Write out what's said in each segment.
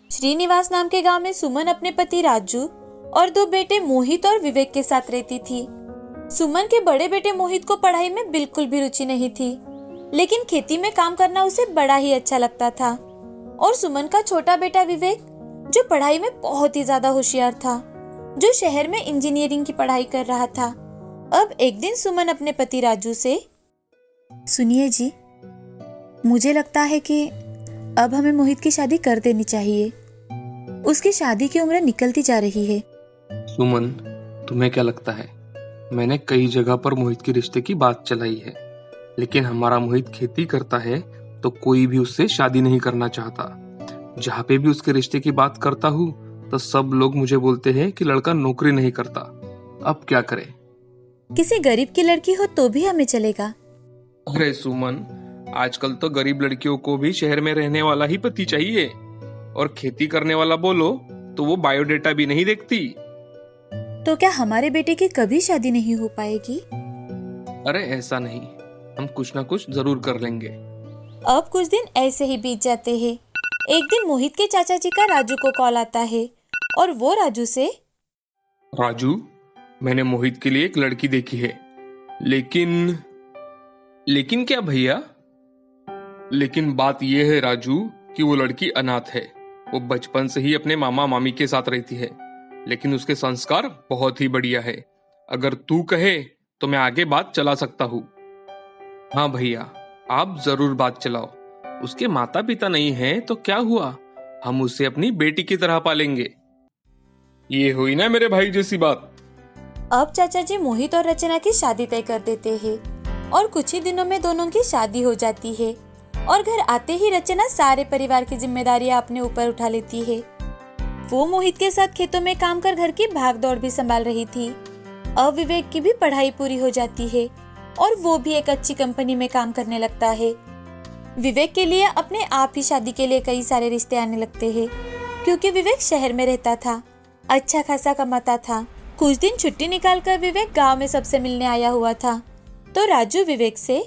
श्रीनिवास नाम के गांव में सुमन अपने पति राजू और दो बेटे मोहित और विवेक के साथ रहती थी। सुमन के बड़े बेटे मोहित को पढ़ाई में बिल्कुल भी रुचि नहीं थी, लेकिन खेती में काम करना उसे बड़ा ही अच्छा लगता था। और सुमन का छोटा बेटा विवेक, जो पढ़ाई में बहुत ही ज्यादा होशियार था, जो शहर में इंजीनियरिंग की पढ़ाई कर रहा था। अब एक दिन सुमन अपने पति राजू से, सुनिए जी, मुझे लगता है कि अब हमें मोहित की शादी कर देनी चाहिए। उसकी शादी की उम्र निकलती जा रही है। सुमन, तुम्हें क्या लगता है? मैंने कई जगह पर मोहित के रिश्ते की बात चलाई है, लेकिन हमारा मोहित खेती करता है तो कोई भी उससे शादी नहीं करना चाहता। जहाँ पे भी उसके रिश्ते की बात करता हूँ तो सब लोग मुझे बोलते हैं कि लड़का नौकरी नहीं करता। अब क्या करें? किसी गरीब की लड़की हो तो भी हमें चलेगा। अरे सुमन, आजकल तो गरीब लड़कियों को भी शहर में रहने वाला ही पति चाहिए, और खेती करने वाला बोलो तो वो बायोडेटा भी नहीं देखती। तो क्या हमारे बेटे की कभी शादी नहीं हो पाएगी? अरे ऐसा नहीं, हम कुछ ना कुछ जरूर कर लेंगे। अब कुछ दिन ऐसे ही बीत जाते हैं। एक दिन मोहित के चाचा जी का राजू को कॉल आता है और वो राजू से, राजू, मैंने मोहित के लिए एक लड़की देखी है, लेकिन क्या भैया? लेकिन बात यह है राजू कि वो लड़की अनाथ है। वो बचपन से ही अपने मामा मामी के साथ रहती है, लेकिन उसके संस्कार बहुत ही बढ़िया है। अगर तू कहे तो मैं आगे बात चला सकता हूँ। हाँ भैया, आप जरूर बात चलाओ। उसके माता पिता नहीं हैं तो क्या हुआ, हम उसे अपनी बेटी की तरह पालेंगे। ये हुई ना मेरे भाई जैसी बात। अब चाचा जी मोहित और रचना की शादी तय कर देते हैं और कुछ ही दिनों में दोनों की शादी हो जाती है। और घर आते ही रचना सारे परिवार की जिम्मेदारियां अपने ऊपर उठा लेती है। वो मोहित के साथ खेतों में काम कर घर की भाग दौड़ भी संभाल रही थी। अब विवेक की भी पढ़ाई पूरी हो जाती है और वो भी एक अच्छी कंपनी में काम करने लगता है। विवेक के लिए अपने आप ही शादी के लिए कई सारे रिश्ते आने लगते हैं, क्योंकि विवेक शहर में रहता था, अच्छा खासा कमाता था। कुछ दिन छुट्टी निकालकर विवेक गांव में सबसे मिलने आया हुआ था। तो राजू विवेक से,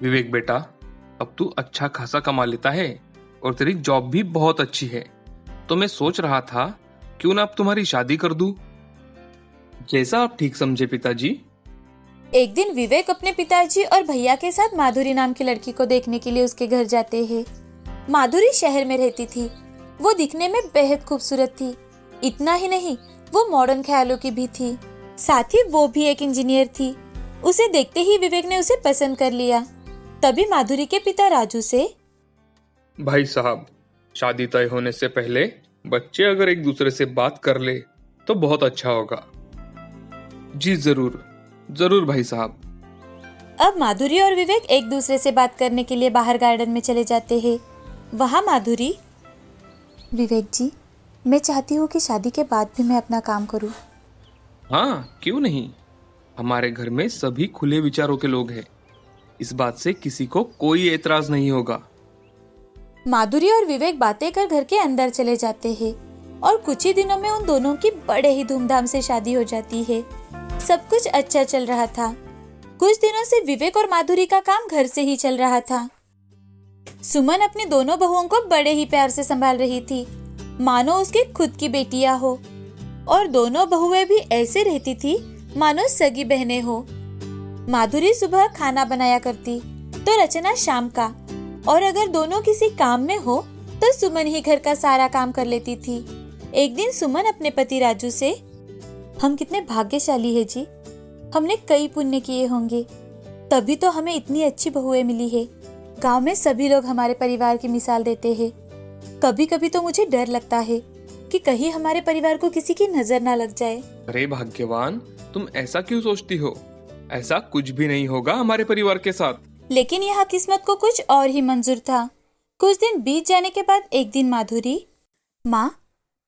विवेक बेटा, अब तू अच्छा खासा कमा लेता है और तेरी जॉब भी बहुत अच्छी है, तो मैं सोच रहा था क्यों ना अब तुम्हारी शादी कर दूं। जैसा आप ठीक समझे पिताजी। एक दिन विवेक अपने पिताजी और भैया के साथ माधुरी नाम की लड़की को देखने के लिए उसके घर जाते हैं। माधुरी शहर में रहती थी। वो दिखने में बेहद खूबसूरत थी। इतना ही नहीं, वो मॉडर्न ख्यालों की भी थी। साथ ही वो भी एक इंजीनियर थी। उसे देखते ही विवेक ने उसे पसंद कर लिया। तभी माधुरी के पिता राजू से, भाई साहब, शादी तय होने से पहले बच्चे अगर एक दूसरे से बात कर ले तो बहुत अच्छा होगा। जी जरूर जरूर भाई साहब। अब माधुरी और विवेक एक दूसरे से बात करने के लिए बाहर गार्डन में चले जाते हैं। वहाँ माधुरी, विवेक जी, मैं चाहती हूँ कि शादी के बाद भी मैं अपना काम करूँ। हाँ, क्यों नहीं। हमारे घर में सभी खुले विचारों के लोग हैं। इस बात से किसी को कोई एतराज नहीं होगा। माधुरी और विवेक बातें कर घर के अंदर चले जाते हैं और कुछ ही दिनों में उन दोनों की बड़े ही धूमधाम से शादी हो जाती है। सब कुछ अच्छा चल रहा था। कुछ दिनों से विवेक और माधुरी का काम घर से ही चल रहा था। सुमन अपनी दोनों बहुओं को बड़े ही प्यार से संभाल रही थी, मानो उसकी खुद की बेटियां हो। और दोनों बहुएं भी ऐसे रहती थी मानो सगी बहनें हो। माधुरी सुबह खाना बनाया करती तो रचना शाम का, और अगर दोनों किसी काम में हो तो सुमन ही घर का सारा काम कर लेती थी। एक दिन सुमन अपने पति राजू से, हम कितने भाग्यशाली है जी, हमने कई पुण्य किए होंगे, तभी तो हमें इतनी अच्छी बहुएं मिली है। गांव में सभी लोग हमारे परिवार की मिसाल देते हैं। कभी कभी तो मुझे डर लगता है कि कहीं हमारे परिवार को किसी की नजर ना लग जाए। अरे भाग्यवान, तुम ऐसा क्यों सोचती हो? ऐसा कुछ भी नहीं होगा हमारे परिवार के साथ। लेकिन यहाँ किस्मत को कुछ और ही मंजूर था। कुछ दिन बीत जाने के बाद एक दिन माधुरी, माँ,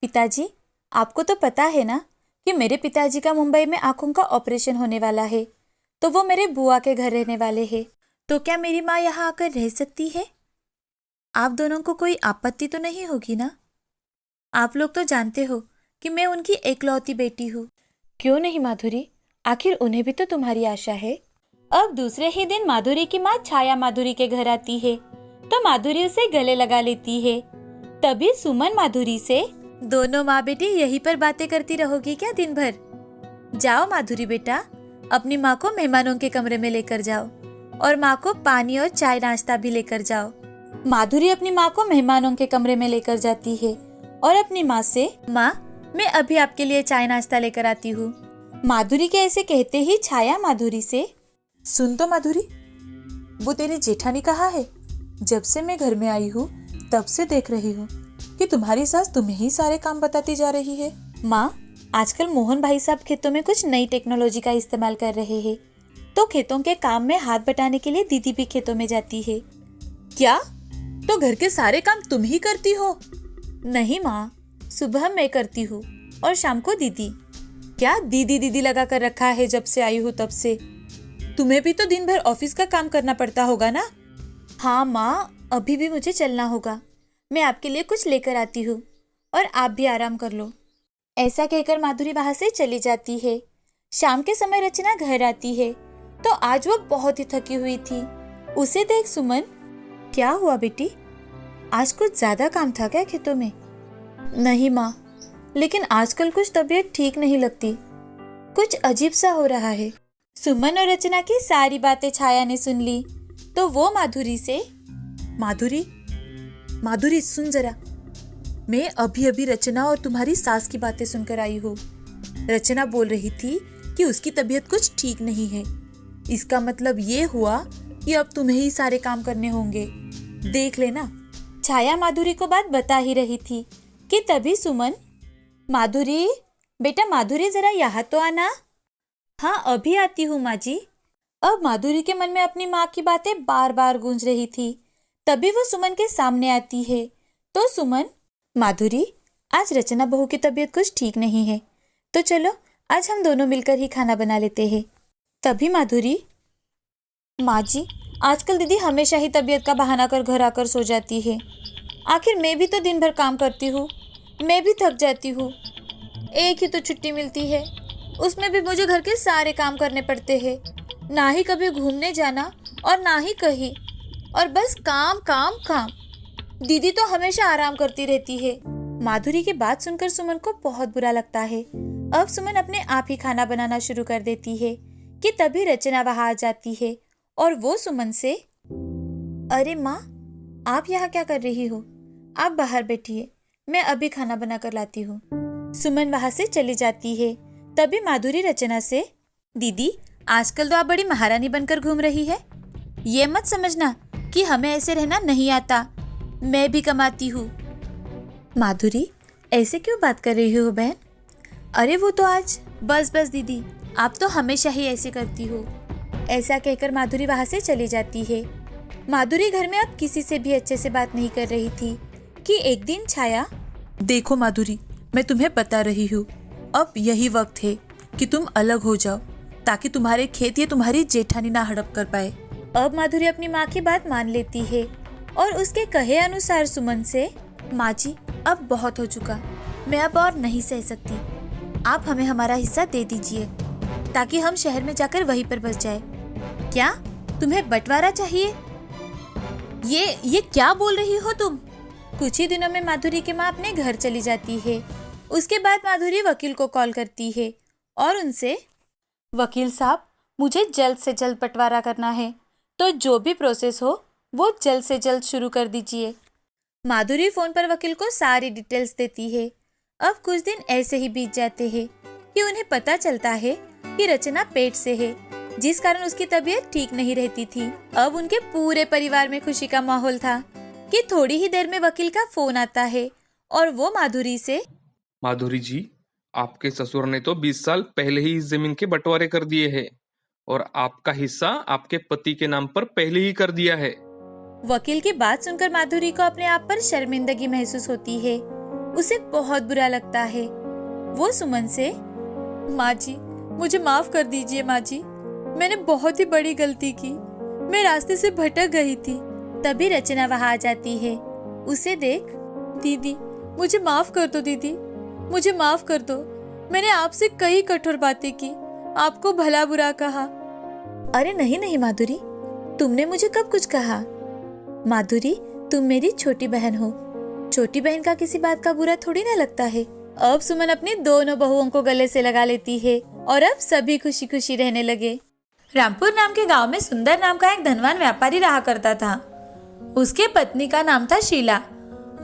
पिताजी, आपको तो पता है ना कि मेरे पिताजी का मुंबई में आंखों का ऑपरेशन होने वाला है, तो वो मेरे बुआ के घर रहने वाले हैं। तो क्या मेरी माँ यहाँ आकर रह सकती है? आप दोनों को कोई आपत्ति तो नहीं होगी ना? आप लोग तो जानते हो कि मैं उनकी एकलौती बेटी हूँ। क्यों नहीं माधुरी, आखिर उन्हें भी तो तुम्हारी आशा है। अब दूसरे ही दिन माधुरी की माँ छाया माधुरी के घर आती है तो माधुरी उसे गले लगा लेती है। तभी सुमन माधुरी से, दोनों माँ बेटी यहीं पर बातें करती रहोगी क्या दिन भर? जाओ माधुरी बेटा, अपनी माँ को मेहमानों के कमरे में लेकर जाओ और माँ को पानी और चाय नाश्ता भी लेकर जाओ। माधुरी अपनी माँ को मेहमानों के कमरे में लेकर जाती है और अपनी माँ से, माँ मैं अभी आपके लिए चाय नाश्ता लेकर आती हूँ। माधुरी के ऐसे कहते ही छाया माधुरी से, सुन तो माधुरी, वो तेरी जेठानी कहाँ है? जब से मैं घर में आई हूँ तब से देख रही हूँ कि तुम्हारी सास तुम्हें ही सारे काम बताती जा रही है। माँ आजकल मोहन भाई साहब खेतों में कुछ नई टेक्नोलॉजी का इस्तेमाल कर रहे हैं, तो खेतों के काम में हाथ बटाने के लिए दीदी भी खेतों में जाती है। क्या? तो घर के सारे काम तुम ही करती हो? नहीं माँ, सुबह मैं करती हूँ और शाम को दीदी। क्या दीदी दीदी लगा कर रखा है जब से आई हूँ तब से? तुम्हें भी तो दिन भर ऑफिस का काम करना पड़ता होगा ना? हाँ माँ, अभी भी मुझे चलना होगा। मैं आपके लिए कुछ लेकर आती हूँ और आप भी आराम कर लो। ऐसा कहकर माधुरी वहां से चली जाती है। शाम के समय रचना घर आती है तो आज वो बहुत ही थकी हुई थी। उसे देख सुमन, क्या हुआ बेटी, आज कुछ ज्यादा काम था क्या खेतों में? नहीं माँ, लेकिन आजकल कुछ तबीयत ठीक नहीं लगती, कुछ अजीब सा हो रहा है। सुमन और रचना की सारी बातें छाया ने सुन ली तो वो माधुरी से, माधुरी, माधुरी सुन जरा, मैं अभी अभी रचना और तुम्हारी सास की बातें सुनकर आई हूँ। रचना बोल रही थी कि उसकी तबीयत कुछ ठीक नहीं है। इसका मतलब ये हुआ कि अब तुम्हें ही सारे काम करने होंगे, देख लेना। छाया माधुरी को बात बता ही रही थी कि तभी सुमन, माधुरी बेटा, माधुरी जरा यहाँ तो आना। हाँ अभी आती हूँ माँ जी। अब माधुरी के मन में अपनी माँ की बातें बार बार गूंज रही थी। तभी वो सुमन के सामने आती है तो सुमन, माधुरी आज रचना बहू की तबीयत कुछ ठीक नहीं है, तो चलो आज हम दोनों मिलकर ही खाना बना लेते हैं। तभी माधुरी, माँ जी आजकल दीदी हमेशा ही तबीयत का बहाना कर घर आकर सो जाती है। आखिर मैं भी तो दिन भर काम करती हूँ, मैं भी थक जाती हूँ। एक ही तो छुट्टी मिलती है, उसमें भी मुझे घर के सारे काम करने पड़ते हैं। ना ही कभी घूमने जाना और ना ही कहीं, और बस काम काम काम। दीदी तो हमेशा आराम करती रहती है। माधुरी की बात सुनकर सुमन को बहुत बुरा लगता है। अब सुमन अपने आप ही खाना बनाना शुरू कर देती है कि तभी रचना वहां आ जाती है और वो सुमन से, अरे माँ आप यहाँ क्या कर रही हो? आप बाहर बैठिए, मैं अभी खाना बना कर लाती हूँ। सुमन वहां से चली जाती है। तभी माधुरी रचना से, दीदी आजकल तो आप बड़ी महारानी बनकर घूम रही है। ये मत समझना कि हमें ऐसे रहना नहीं आता, मैं भी कमाती हूँ। माधुरी ऐसे क्यों बात कर रही हो बहन? अरे वो तो आज, बस बस दीदी, आप तो हमेशा ही ऐसे करती हो। ऐसा कहकर माधुरी वहां से चली जाती है। माधुरी घर में अब किसी से भी अच्छे से बात नहीं कर रही थी कि एक दिन छाया, देखो माधुरी, मैं तुम्हें बता रही हूँ, अब यही वक्त है कि तुम अलग हो जाओ ताकि तुम्हारे खेत ये तुम्हारी जेठानी ना हड़प कर पाए। अब माधुरी अपनी माँ की बात मान लेती है और उसके कहे अनुसार सुमन से, माँ जी अब बहुत हो चुका, मैं अब और नहीं सह सकती। आप हमें हमारा हिस्सा दे दीजिए ताकि हम शहर में जाकर वहीं पर बस जाए। क्या तुम्हें बंटवारा चाहिए? ये क्या बोल रही हो तुम? कुछ ही दिनों में माधुरी की माँ अपने घर चली जाती है। उसके बाद माधुरी वकील को कॉल करती है और उनसे, वकील साहब मुझे जल्द से जल्द बंटवारा करना है, तो जो भी प्रोसेस हो वो जल्द से जल्द शुरू कर दीजिए। माधुरी फोन पर वकील को सारी डिटेल्स देती है। अब कुछ दिन ऐसे ही बीत जाते हैं कि उन्हें पता चलता है कि रचना पेट से है, जिस कारण उसकी तबीयत ठीक नहीं रहती थी। अब उनके पूरे परिवार में खुशी का माहौल था कि थोड़ी ही देर में वकील का फोन आता है और वो माधुरी से, माधुरी जी, आपके ससुर ने तो 20 साल पहले ही इस जमीन के बंटवारे कर दिए हैं और आपका हिस्सा आपके पति के नाम पर पहले ही कर दिया है। वकील की बात सुनकर माधुरी को अपने आप पर शर्मिंदगी महसूस होती है। उसे बहुत बुरा लगता है। वो सुमन से, माँ जी मुझे माफ कर दीजिए माँ जी, मैंने बहुत ही बड़ी गलती की, मैं रास्ते से भटक गई थी। तभी रचना वहां आ जाती है। उसे देख, दीदी मुझे माफ कर दो, दीदी मुझे माफ कर दो, मैंने आपसे कई कठोर बातें की, आपको भला बुरा कहा। अरे नहीं नहीं माधुरी, तुमने मुझे कब कुछ कहा? माधुरी तुम मेरी छोटी बहन हो, छोटी बहन का किसी बात का बुरा थोड़ी ना लगता है। अब सुमन अपनी दोनों बहुओं को गले से लगा लेती है और अब सभी खुशी खुशी रहने लगे। रामपुर नाम के गांव में सुंदर नाम का एक धनवान व्यापारी रहा करता था। उसके पत्नी का नाम था शीला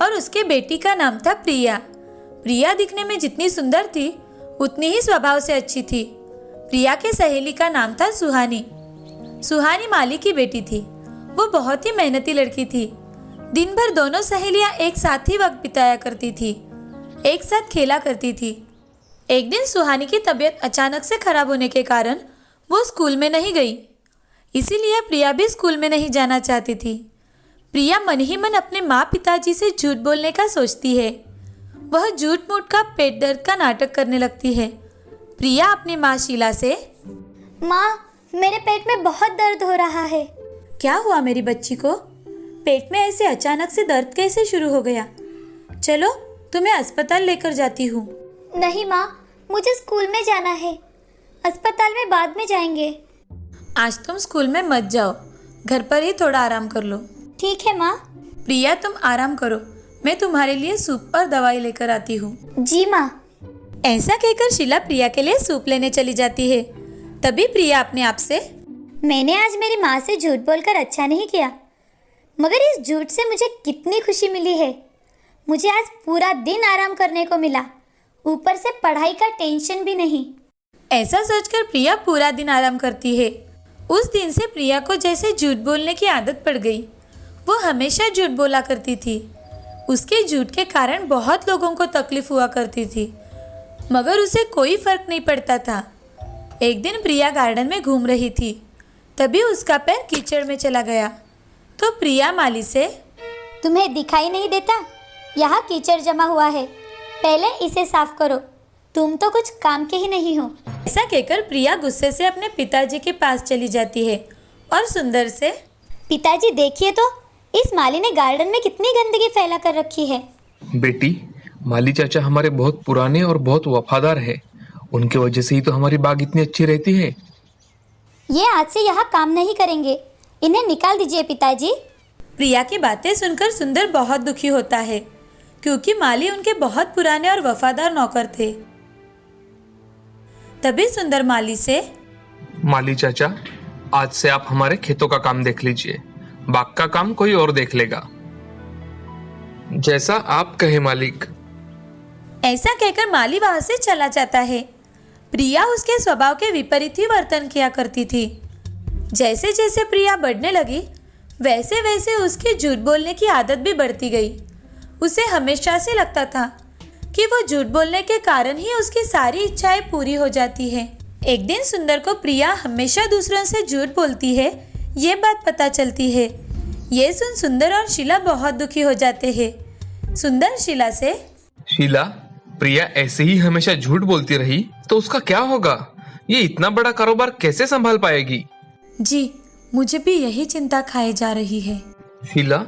और उसके बेटी का नाम था प्रिया। प्रिया दिखने में जितनी सुंदर थी उतनी ही स्वभाव से अच्छी थी। प्रिया के सहेली का नाम था सुहानी। सुहानी माली की बेटी थी। वो बहुत ही मेहनती लड़की थी। दिन भर दोनों सहेलियां एक साथ ही वक्त बिताया करती थी, एक साथ खेला करती थी। एक दिन सुहानी की तबीयत अचानक से खराब होने के कारण वो स्कूल में नहीं गई। इसीलिए प्रिया भी स्कूल में नहीं जाना चाहती थी। प्रिया मन ही मन अपने माँ पिताजी से झूठ बोलने का सोचती है। वह झूठ मूठ का पेट दर्द का नाटक करने लगती है। प्रिया अपनी माँ शीला से, माँ, मेरे पेट में बहुत दर्द हो रहा है। क्या हुआ मेरी बच्ची को? पेट में ऐसे अचानक से दर्द कैसे शुरू हो गया? चलो तुम्हें अस्पताल लेकर जाती हूँ। नहीं माँ, मुझे स्कूल में जाना है। अस्पताल में बाद में जाएंगे। आज तुम स्कूल में मत जाओ, घर पर ही थोड़ा आराम कर लो। ठीक है माँ। प्रिया तुम आराम करो, मैं तुम्हारे लिए सूप और दवाई लेकर आती हूँ। जी माँ। ऐसा कहकर शीला प्रिया के लिए सूप लेने चली जाती है। तभी प्रिया अपने आप से, मैंने आज मेरी माँ से झूठ बोलकर अच्छा नहीं किया, मगर इस झूठ से मुझे कितनी खुशी मिली है। मुझे आज पूरा दिन आराम करने को मिला, ऊपर से पढ़ाई का टेंशन भी नहीं। ऐसा सोचकर प्रिया पूरा दिन आराम करती है। उस दिन से प्रिया को जैसे झूठ बोलने की आदत पड़ गई। वो हमेशा झूठ बोला करती थी। उसके झूठ के कारण बहुत लोगों को तकलीफ हुआ करती थी, मगर उसे कोई फर्क नहीं पड़ता था। एक दिन प्रिया गार्डन में घूम रही थी, तभी उसका पैर कीचड़ में चला गया। तो प्रिया माली से, तुम्हें दिखाई नहीं देता? यहाँ कीचड़ जमा हुआ है, पहले इसे साफ करो। तुम तो कुछ काम के ही नहीं हो। ऐसा कहकर प्रिया गुस्से से अपने पिताजी के पास चली जाती है और सुंदर से, पिताजी देखिए तो, इस माली ने गार्डन में कितनी गंदगी फैला कर रखी है। बेटी, माली चाचा हमारे बहुत पुराने और बहुत वफादार है। उनकी वजह से ही तो हमारी बाग इतनी अच्छी रहती है। ये आज से यहाँ काम नहीं करेंगे, इन्हें निकाल दीजिए पिताजी। प्रिया की बातें सुनकर सुंदर बहुत दुखी होता है, क्योंकि माली उनके बहुत पुराने और वफादार नौकर थे। तभी सुंदर माली से, माली चाचा, आज से आप हमारे खेतों का काम देख लीजिए, बाग का काम कोई और देख लेगा। जैसा आप कहे मालिक। ऐसा कहकर माली वहां से चला जाता है। प्रिया उसके स्वभाव के विपरीत ही वर्तन किया करती थी। जैसे जैसे प्रिया बढ़ने लगी, वैसे वैसे उसकी झूठ बोलने की आदत भी बढ़ती गई। उसे हमेशा से लगता था कि वो झूठ बोलने के कारण ही उसकी सारी इच्छाएं पूरी हो जाती है। एक दिन सुंदर को प्रिया हमेशा दूसरों से झूठ बोलती है, ये बात पता चलती है। ये सुन सुंदर और शीला बहुत दुखी हो जाते हैं। सुंदर शीला से, शीला, प्रिया ऐसे ही हमेशा झूठ बोलती रही तो उसका क्या होगा? ये इतना बड़ा कारोबार कैसे संभाल पाएगी? जी, मुझे भी यही चिंता खाए जा रही है। शीला,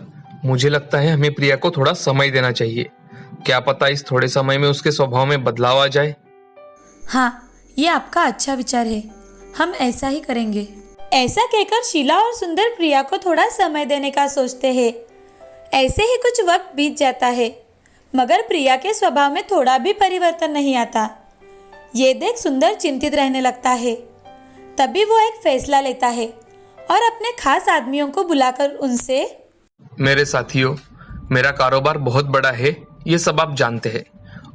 मुझे लगता है हमें प्रिया को थोड़ा समय देना चाहिए। क्या पता इस थोड़े समय में उसके स्वभाव में बदलाव आ जाए। हाँ, ये आपका अच्छा विचार है, हम ऐसा ही करेंगे। ऐसा कहकर शीला और सुंदर प्रिया को थोड़ा समय देने का सोचते हैं। ऐसे ही कुछ वक्त बीत जाता है, मगर प्रिया के स्वभाव में थोड़ा भी परिवर्तन नहीं आता। ये देख सुंदर चिंतित रहने लगता है। तभी वो एक फैसला लेता है और अपने खास आदमियों को बुलाकर उनसे, मेरे साथियों, मेरा कारोबार बहुत बड़ा है, ये सब आप जानते हैं,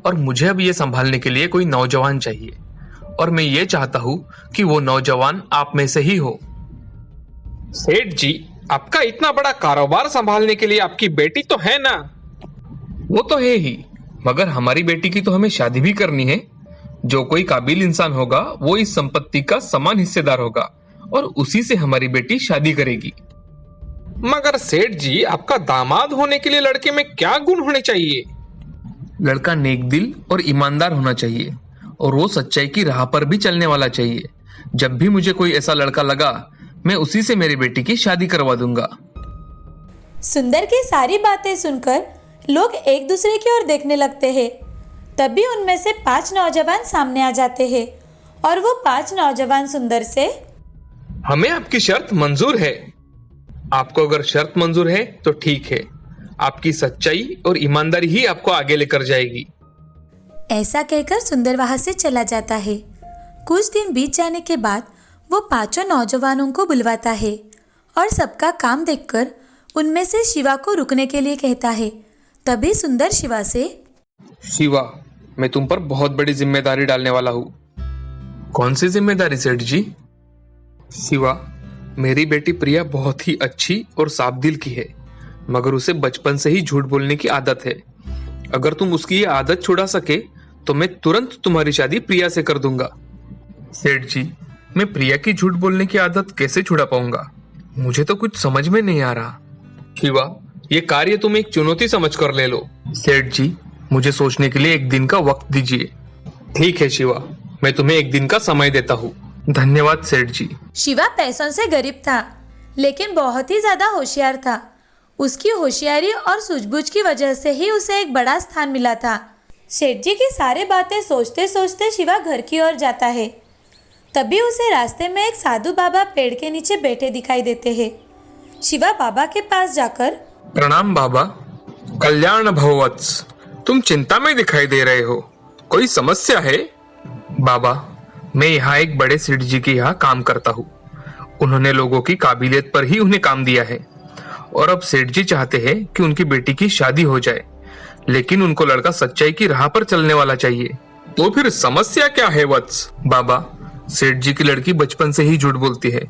और मुझे अब ये संभालने के लिए कोई नौजवान चाहिए, और मैं ये चाहता हूँ कि वो नौजवान आप में से ही हो। सेठ जी, आपका इतना बड़ा कारोबार संभालने के लिए आपकी बेटी तो है ना? वो तो है ही, मगर हमारी बेटी की तो हमें शादी भी करनी है। जो कोई काबिल इंसान होगा वो इस संपत्ति का समान हिस्सेदार होगा और उसी से हमारी बेटी शादी करेगी। मगर सेठ जी, आपका दामाद होने के लिए लड़के में क्या गुण होने चाहिए? लड़का नेक दिल और ईमानदार होना चाहिए, और वो सच्चाई की राह पर भी चलने वाला चाहिए। जब भी मुझे कोई ऐसा लड़का लगा, मैं उसी से मेरी बेटी की शादी करवा दूंगा। सुंदर की सारी बातें सुनकर लोग एक दूसरे की ओर देखने लगते हैं। तभी उनमें से 5 नौजवान सामने आ जाते हैं और वो 5 नौजवान सुंदर से, हमें आपकी शर्त मंजूर है। आपको अगर शर्त मंजूर है तो ठीक है, आपकी सच्चाई और ईमानदारी ही आपको आगे लेकर जाएगी। ऐसा कहकर सुंदर वहां से चला जाता है। कुछ दिन बीत जाने के बाद वो पांचों नौजवानों को बुलवाता है और सबका काम देखकर उनमें से शिवा को रुकने के लिए कहता है। तभी सुंदर शिवा से, शिवा, मैं तुम पर बहुत बड़ी जिम्मेदारी डालने वाला हूँ। कौन सी जिम्मेदारी सेठ जी? शिवा, मेरी बेटी प्रिया बहुत ही अच्छी और साफ दिल की है, मगर उसे बचपन से ही झूठ बोलने की आदत है। अगर तुम उसकी ये आदत छुड़ा सके तो मैं तुरंत तुम्हारी शादी प्रिया से कर दूंगा। सेठ जी, मैं प्रिया की झूठ बोलने की आदत कैसे छुड़ा पाऊंगा? मुझे तो कुछ समझ में नहीं आ रहा। शिवा, ये कार्य तुम एक चुनौती समझ कर ले लो। सेठ जी, मुझे सोचने के लिए एक दिन का वक्त दीजिए। ठीक है शिवा, मैं तुम्हें एक दिन का समय देता हूँ। धन्यवाद सेठ जी। शिवा पैसों से गरीब था, लेकिन बहुत ही ज्यादा होशियार था। उसकी होशियारी और सूझबूझ की वजह से ही उसे एक बड़ा स्थान मिला था। सेठ जी की सारी बातें सोचते सोचते शिवा घर की ओर जाता है। तभी उसे रास्ते में एक साधु बाबा पेड़ के नीचे बैठे दिखाई देते हैं। शिवा बाबा के पास जाकर, प्रणाम बाबा। कल्याण भववत्स, तुम चिंता में दिखाई दे रहे हो, कोई समस्या है? बाबा, मैं यहाँ एक बड़े सेठ जी के यहाँ काम करता हूँ। उन्होंने लोगों की काबिलियत पर ही उन्हें काम दिया है और अब सेठ जी चाहते हैं कि उनकी बेटी की शादी हो जाए, लेकिन उनको लड़का सच्चाई की राह पर चलने वाला चाहिए। तो फिर समस्या क्या है वत्स? बाबा, सेठ जी की लड़की बचपन से ही झूठ बोलती है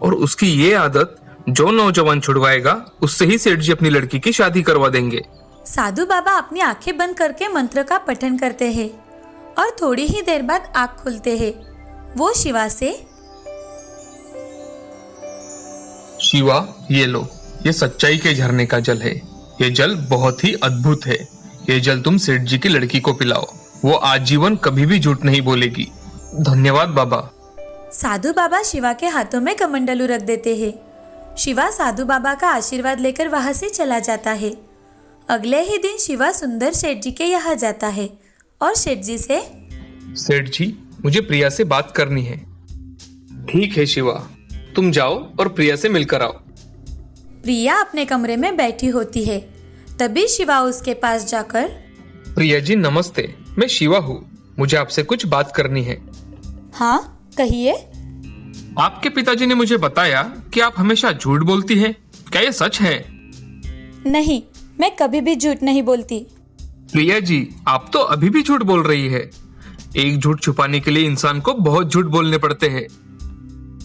और उसकी ये आदत जो नौजवान छुड़वाएगा उससे ही सेठ जी अपनी लड़की की शादी करवा देंगे। साधु बाबा अपनी आंखें बंद करके मंत्र का पठन करते हैं और थोड़ी ही देर बाद आंख खुलते हैं। वो शिवा से, शिवा, ये लो, ये सच्चाई के झरने का जल है। ये जल बहुत ही अद्भुत है। ये जल तुम सेठ जी की लड़की को पिलाओ, वो आजीवन कभी भी झूठ नहीं बोलेगी। धन्यवाद बाबा। साधु बाबा शिवा के हाथों में कमंडलू रख देते हैं। शिवा साधु बाबा का आशीर्वाद लेकर वहां से चला जाता है। अगले ही दिन शिवा सुंदर सेठ जी के यहाँ जाता है और सेठ जी से, सेठ जी, मुझे प्रिया से बात करनी है। ठीक है शिवा, तुम जाओ और प्रिया से मिलकर आओ। प्रिया अपने कमरे में बैठी होती है। तभी शिवा उसके पास जाकर, प्रिया जी नमस्ते, मैं शिवा हूँ, मुझे आपसे कुछ बात करनी है। हाँ कहिए। आपके पिताजी ने मुझे बताया कि आप हमेशा झूठ बोलती हैं, क्या ये सच है? नहीं, मैं कभी भी झूठ नहीं बोलती। प्रिया जी, आप तो अभी भी झूठ बोल रही है। एक झूठ छुपाने के लिए इंसान को बहुत झूठ बोलने पड़ते हैं।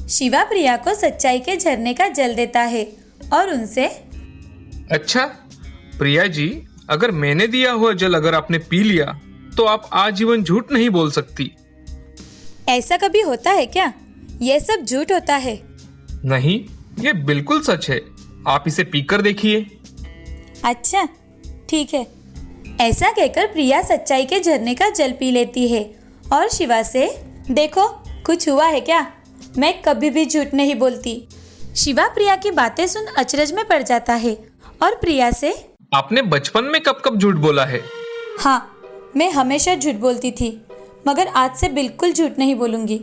शिवा प्रिया को सच्चाई के झरने का जल देता है और उनसे, अच्छा प्रिया जी, अगर मैंने दिया हुआ जल अगर आपने पी लिया तो आप आजीवन झूठ नहीं बोल सकती। ऐसा कभी होता है क्या? ये सब झूठ होता है। नहीं, ये बिल्कुल सच है। आप इसे पीकर देखिए। अच्छा ठीक है। ऐसा कहकर प्रिया सच्चाई के झरने का जल पी लेती है और शिवा से, देखो कुछ हुआ है क्या? मैं कभी भी झूठ नहीं बोलती। शिवा प्रिया की बातें सुन अचरज में पड़ जाता है और प्रिया से, आपने बचपन में कब कब झूठ बोला है? हाँ, मैं हमेशा झूठ बोलती थी, मगर आज से बिल्कुल झूठ नहीं बोलूंगी।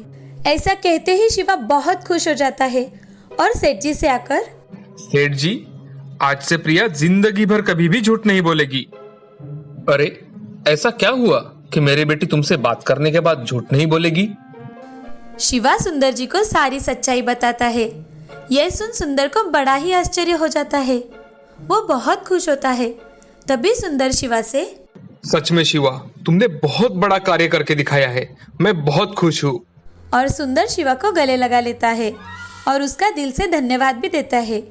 ऐसा कहते ही शिवा बहुत खुश हो जाता है और सेठ जी से आकर, सेठ जी, आज से प्रिया जिंदगी भर कभी भी झूठ नहीं बोलेगी। अरे ऐसा क्या हुआ कि मेरी बेटी तुमसे बात करने के बाद झूठ नहीं बोलेगी? शिवा सुंदर जी को सारी सच्चाई बताता है। यह सुन सुंदर को बड़ा ही आश्चर्य हो जाता है। वो बहुत खुश होता है। तभी सुंदर शिवा से, सच में शिवा, तुमने बहुत बड़ा कार्य करके दिखाया है, मैं बहुत खुश हूँ। और सुंदर शिवा को गले लगा लेता है और उसका दिल से धन्यवाद भी देता है।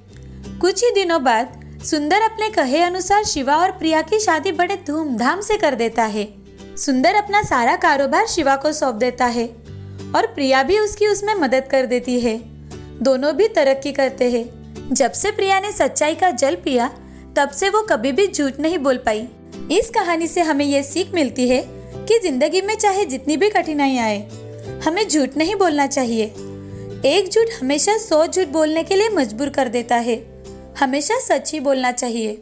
कुछ ही दिनों बाद सुंदर अपने कहे अनुसार शिवा और प्रिया की शादी बड़े धूमधाम से कर देता है। सुंदर अपना सारा कारोबार शिवा को सौंप देता है और प्रिया भी उसमें मदद कर देती है। दोनों भी तरक्की करते हैं। जब से प्रिया ने सच्चाई का जल पिया, तब से वो कभी भी झूठ नहीं बोल पाई। इस कहानी से हमें ये सीख मिलती है कि जिंदगी में चाहे जितनी भी कठिनाई आए, हमें झूठ नहीं बोलना चाहिए। एक झूठ हमेशा 100 झूठ बोलने के लिए मजबूर कर देता है। हमेशा सच ही बोलना चाहिए।